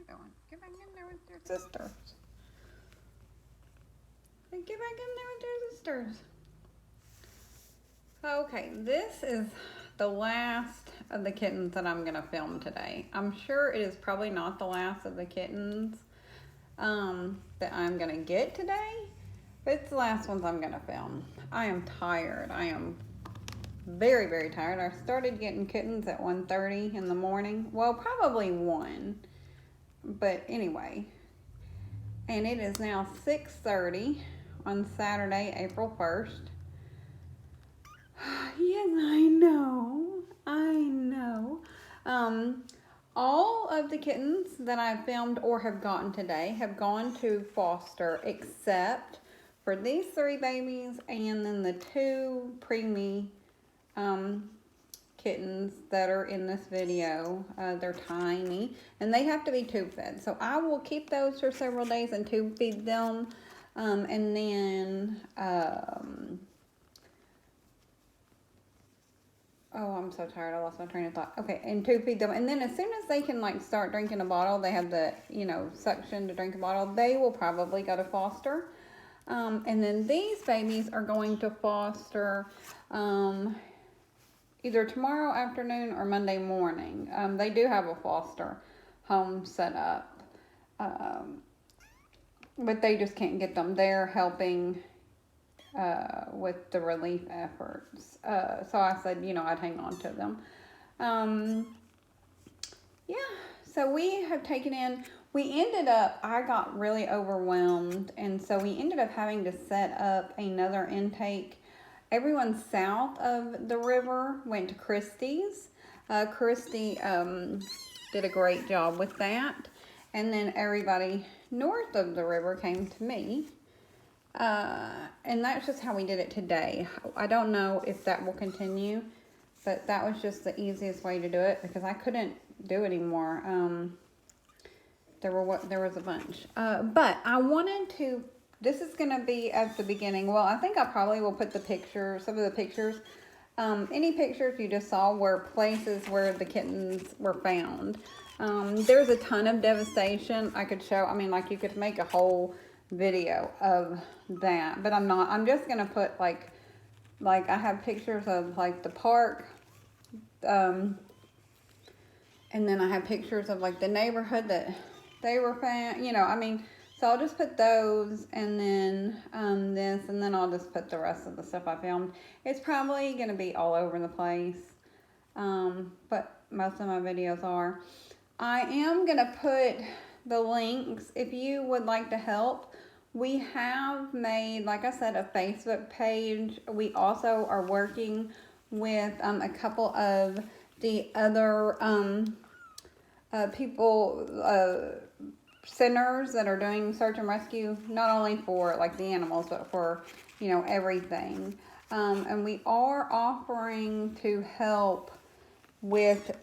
doing? Get back in there with your sisters. Get back in there with your sisters. Okay, this is the last of the kittens that I'm going to film today. I'm sure it is probably not the last of the kittens that I'm going to get today, but it's the last ones I'm going to film. I am tired. I am very, very tired. I started getting kittens at 1:30 in the morning. Well, probably 1, but anyway. And it is now 6:30 on Saturday, April 1st. Yes, I know. All of the kittens that I've filmed or have gotten today have gone to foster, except for these 3 babies and then the 2 preemie kittens that are in this video. They're tiny and they have to be tube fed. So I will keep those for several days and tube feed them. And then, oh, I'm so tired. I lost my train of thought. Okay, and tube feed them. And then as soon as they can, like, start drinking a bottle, they have the, suction to drink a bottle, they will probably go to foster. And then these babies are going to foster either tomorrow afternoon or Monday morning. They do have a foster home set up. But they just can't get them. They're helping with the relief efforts. So I said, I'd hang on to them. Yeah, so we have taken in, I got really overwhelmed. And so we ended up having to set up another intake. Everyone south of the river went to Christie's. Christy did a great job with that. And then everybody north of the river came to me. And that's just how we did it today. I don't know if that will continue, but that was just the easiest way to do it because I couldn't do it anymore. There was a bunch. But I wanted to, this is going to be at the beginning. Well, I think I probably will put some of the pictures. Any pictures you just saw were places where the kittens were found. There's a ton of devastation I could show. I mean, like, you could make a whole video of that, but I'm not. I'm just gonna put like I have pictures of like the park, and then I have pictures of like the neighborhood that they were found. So I'll just put those, and then this, and then I'll just put the rest of the stuff I filmed. It's probably gonna be all over the place, but most of my videos are. I am going to put the links if you would like to help. We have made, like I said, a Facebook page. We also are working with a couple of the other centers that are doing search and rescue, not only for like the animals, but for, everything. And we are offering to help with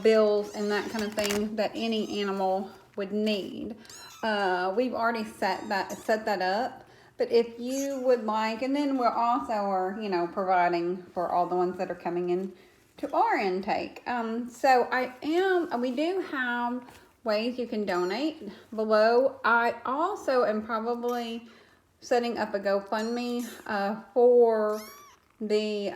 bills and that kind of thing that any animal would need. We've already set that up, but if you would like, and then we're also providing for all the ones that are coming in to our intake. So we do have ways you can donate below. I also am probably setting up a GoFundMe for the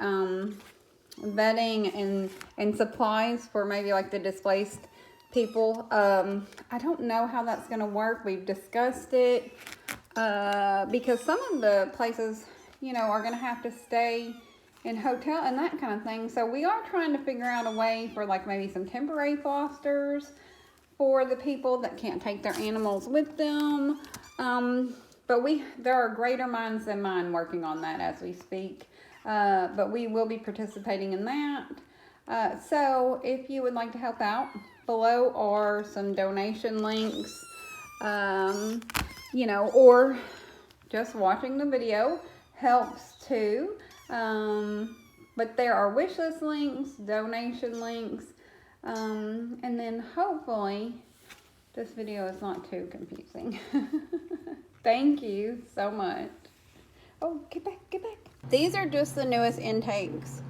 vetting and supplies for maybe like the displaced people. I don't know how that's going to work. We've discussed it because some of the places, are going to have to stay in hotel and that kind of thing. So we are trying to figure out a way for like maybe some temporary fosters for the people that can't take their animals with them. But there are greater minds than mine working on that as we speak. But we will be participating in that. So if you would like to help out, below are some donation links, or just watching the video helps too. But there are wish list links, donation links, and then hopefully this video is not too confusing. Thank you so much. Oh, get back. These are just the newest intakes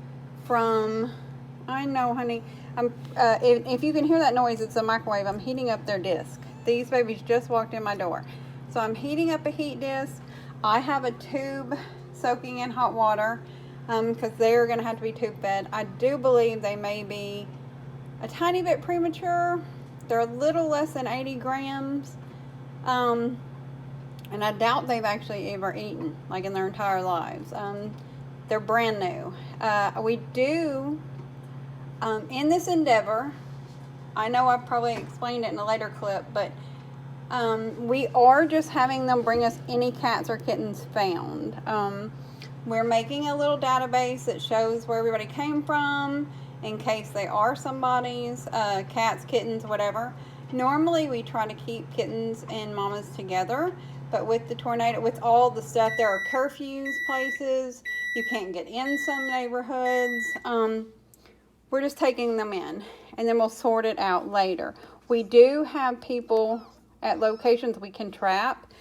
from I know, honey. If you can hear that noise, it's a microwave. I'm heating up their disc. These babies just walked in my door. So I'm heating up a heat disc. I have a tube soaking in hot water because they're going to have to be tube fed. I do believe they may be a tiny bit premature. They're a little less than 80 grams. And I doubt they've actually ever eaten, like in their entire lives. They're brand new. We do, in this endeavor, I know I've probably explained it in a later clip, but we are just having them bring us any cats or kittens found. We're making a little database that shows where everybody came from, in case they are somebody's, cats, kittens, whatever. Normally we try to keep kittens and mamas together, but with the tornado, with all the stuff, there are curfews places, you can't get in some neighborhoods. We're just taking them in, and then we'll sort it out later. We do have people at locations we can trap,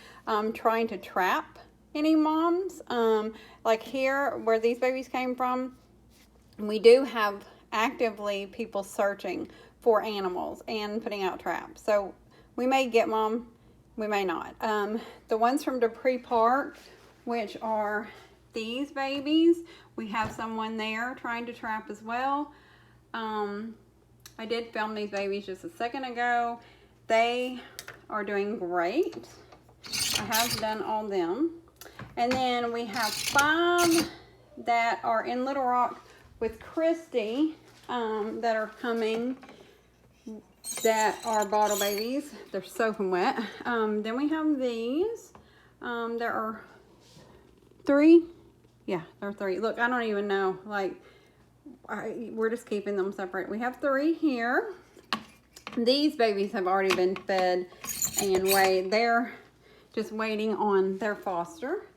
trying to trap any moms. Like here, where these babies came from, we do have actively people searching for animals and putting out traps. So we may get mom, we may not. The ones from Dupree Park, which are these babies, we have someone there trying to trap as well. I did film these babies just a second ago. They are doing great. I have done all them. And then we have 5 that are in Little Rock with Christy that are coming, that are bottle babies. They're soaking wet. Then we have these. There are 3. Yeah, there are 3. Look, I don't even know. Like, we're just keeping them separate. We have 3 here. These babies have already been fed and weighed. They're just waiting on their foster.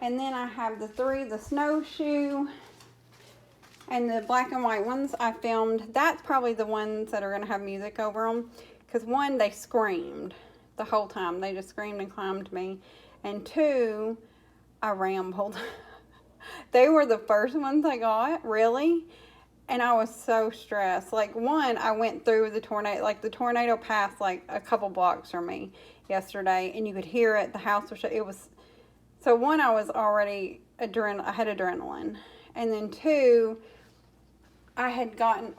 And then I have the 3, the snowshoe, and the black and white ones I filmed. That's probably the ones that are going to have music over them. Because 1, they screamed the whole time. They just screamed and climbed me. And 2, I rambled. They were the first ones I got, really. And I was so stressed. Like, 1, I went through the tornado. Like, the tornado passed, like, a couple blocks from me yesterday. And you could hear it. The house was... It was... So, 1, I was already... I had adrenaline. And then 2,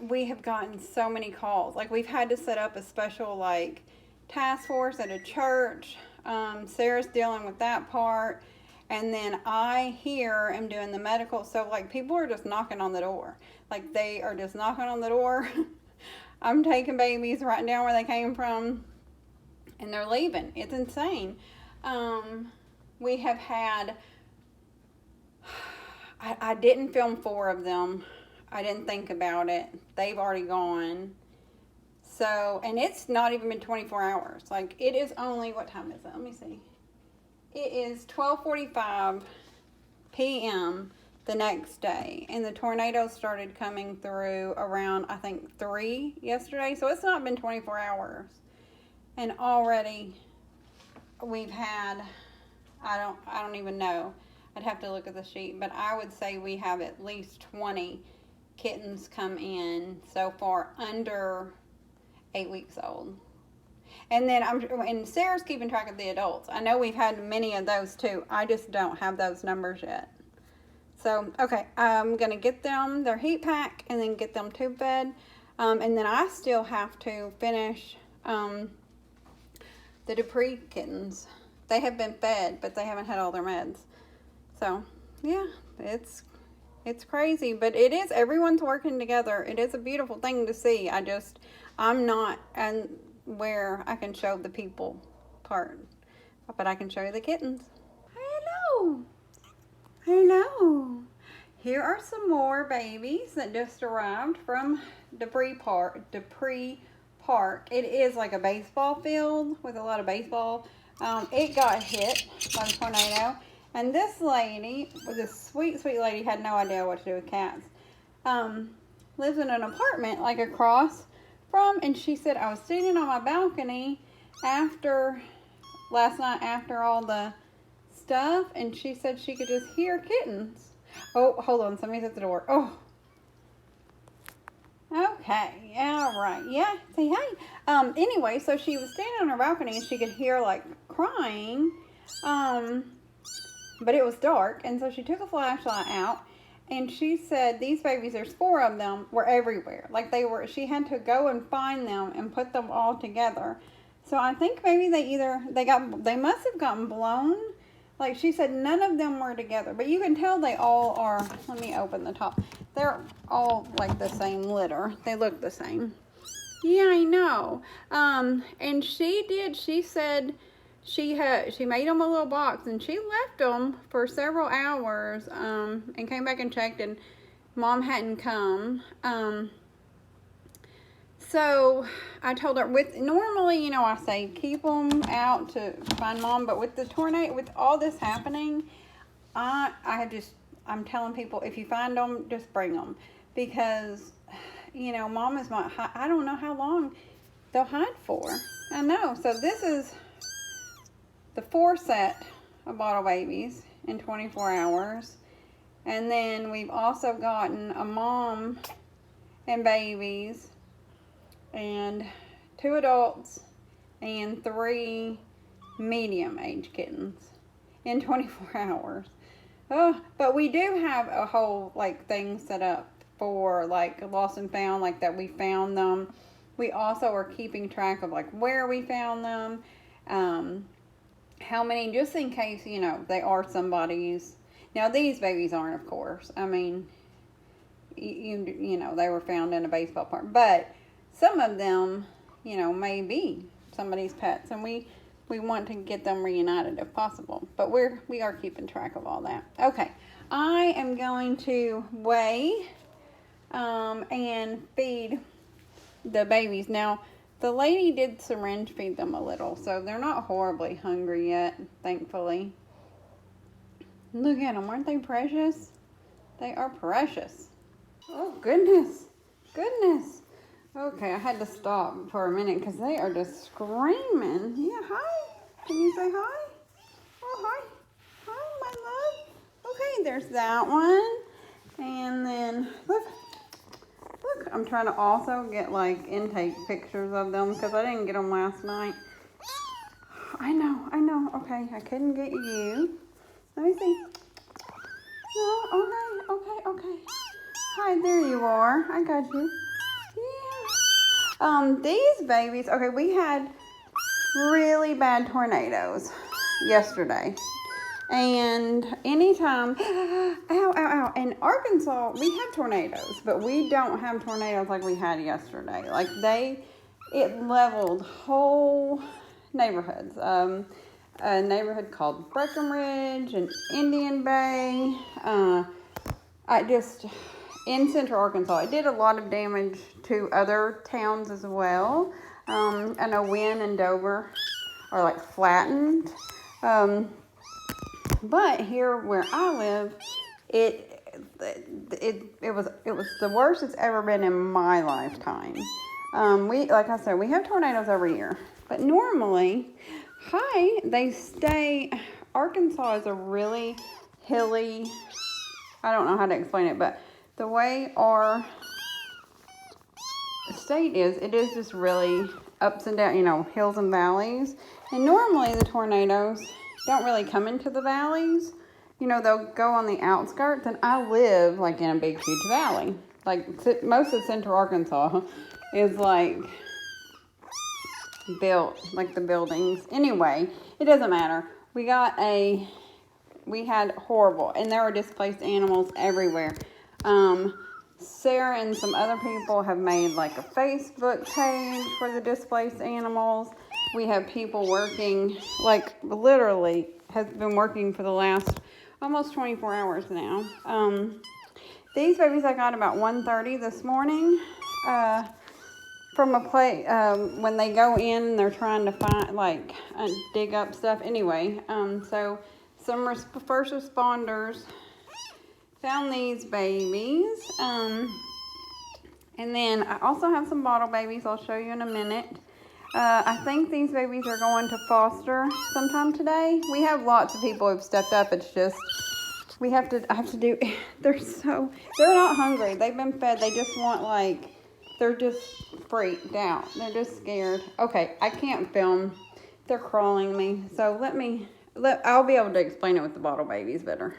we have gotten so many calls. Like, we've had to set up a special, like, task force at a church. Sarah's dealing with that part. And then I here am doing the medical. So, like, people are just knocking on the door. Like, they are just knocking on the door. I'm taking babies right down where they came from. And they're leaving. It's insane. We have had... I didn't film 4 of them. I didn't think about it. They've already gone. So, and it's not even been 24 hours. Like, it is only... What time is it? Let me see. It is 12:45 p.m. the next day, and the tornado started coming through around, I think, 3 yesterday. So it's not been 24 hours, and already we've had, I don't even know. I'd have to look at the sheet, but I would say we have at least 20 kittens come in so far under 8 weeks old. And then and Sarah's keeping track of the adults. I know we've had many of those too. I just don't have those numbers yet. So, okay, I'm going to get them their heat pack and then get them tube fed. And then I still have to finish the Dupree kittens. They have been fed, but they haven't had all their meds. So, yeah, it's crazy. But it is, everyone's working together. It is a beautiful thing to see. I'm not... and where I can show the people part, but I can show you the kittens. Hello. Hello. Here are some more babies that just arrived from Dupree Park. It is like a baseball field with a lot of baseball. It got hit by the tornado, and this lady, this sweet lady, had no idea what to do with cats. Lives in an apartment like across from, and she said, I was sitting on my balcony last night after all the stuff, and she said she could just hear kittens. Oh, hold on, somebody's at the door. Oh, Okay, all right, yeah, say hi. Anyway, so she was standing on her balcony and she could hear like crying, but it was dark, and so she took a flashlight out, and she said these babies, there's 4 of them, were everywhere. Like she had to go and find them and put them all together. So I think maybe they must have gotten blown. Like she said, none of them were together, but you can tell they all are. Let me open the top. They're all like the same litter. They look the same. Yeah, I know. And she said she made them a little box, and she left them for several hours, and came back and checked, and Mom hadn't come. So I told her, normally, I say keep them out to find Mom, but with the tornado, with all this happening, I'm telling people, if you find them, just bring them, because, Mom is not, I don't know how long they'll hide for. I know. So this is the 4 set of bottle babies in 24 hours. And then we've also gotten a mom and babies, and 2 adults and 3 medium-age kittens in 24 hours. Oh, but we do have a whole thing set up for lost and found, that we found them. We also are keeping track of where we found them, how many, just in case they are somebody's. Now these babies aren't, of course. I mean, they were found in a baseball park, but some of them, may be somebody's pets, and we want to get them reunited if possible. But we are keeping track of all that. Okay, I am going to weigh and feed the babies. Now, the lady did syringe feed them a little, so they're not horribly hungry yet, thankfully. Look at them, aren't they precious? They are precious. Oh, goodness. Goodness. Okay, I had to stop for a minute because they are just screaming. Yeah, hi. Can you say hi? Oh, hi. Hi, my love. Okay, there's that one. And then, look, I'm trying to also get intake pictures of them because I didn't get them last night. I know. Okay, I couldn't get you. Let me see. No, okay. Hi, there you are. I got you. Yeah. These babies, okay, we had really bad tornadoes yesterday. And anytime, ow. In Arkansas, we have tornadoes, but we don't have tornadoes like we had yesterday. It leveled whole neighborhoods. A neighborhood called Breckenridge and Indian Bay. In central Arkansas, it did a lot of damage to other towns as well. I know Wynn and Dover are flattened. But here where I live, it was the worst it's ever been in my lifetime. Like I said, we have tornadoes every year, but normally, Arkansas is a really hilly, I don't know how to explain it, but the way our state is, it is just really ups and down, hills and valleys. And normally the tornadoes don't really come into the valleys. They'll go on the outskirts, and I live in a big, huge valley. Most of central Arkansas is built, the buildings. Anyway, it doesn't matter. We had horrible, and there were displaced animals everywhere. Sarah and some other people have made a Facebook page for the displaced animals. We have people working, literally has been working for the last almost 24 hours now. These babies I got about 1:30 this morning from a place when they go in, they're trying to find, dig up stuff. Anyway, so some first responders found these babies. And then I also have some bottle babies I'll show you in a minute. I think these babies are going to foster sometime today. We have lots of people who've stepped up. It's just, I have to do, they're not hungry. They've been fed. They just want They're just freaked out. They're just scared. Okay, I can't film. They're crawling me. So I'll be able to explain it with the bottle babies better.